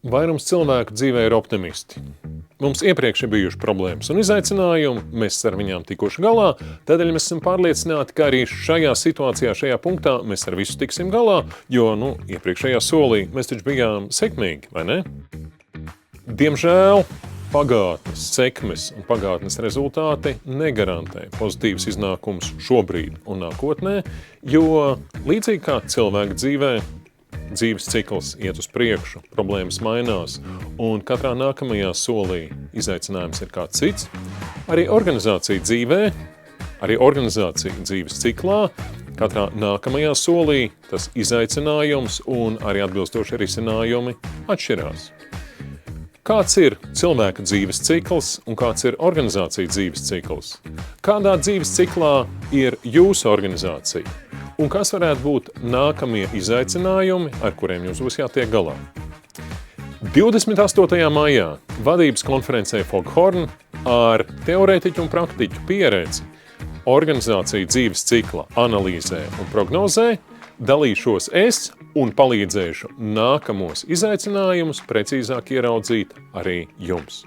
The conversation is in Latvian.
Vairums cilvēku dzīvē ir optimisti. Mums iepriekš ir bijuši problēmas un izaicinājumi, mēs ar viņām tikuši galā, tādēļ mēs esam pārliecināti, ka arī šajā situācijā, šajā punktā mēs ar visu tiksim galā, jo, iepriekšējā solī mēs taču bijām sekmīgi, vai ne? Diemžēl pagātnes sekmes un pagātnes rezultāti negarantē pozitīvas iznākumus šobrīd un nākotnē, jo līdzīgi kā cilvēka dzīvē, dzīves cikls iet uz priekšu, problēmas mainās, un katrā nākamajā solī izaicinājums ir kāds cits. Arī organizācija dzīvē, arī organizācija dzīves ciklā, katrā nākamajā solī tas izaicinājums un arī atbilstoši risinājumi atšķirās. Kāds ir cilvēka dzīves cikls un kāds ir organizācija dzīves cikls? Kādā dzīves ciklā ir jūsu organizācija? Un kas varētu būt nākamie izaicinājumi, ar kuriem jums būs jātiek galā? 28. maijā vadības konferencē Foghorn ar teorētiķu un praktiķu pieredzi organizāciju dzīves cikla analīzē un prognozē dalīšos es un palīdzēšu nākamos izaicinājumus precīzāk ieraudzīt arī jums.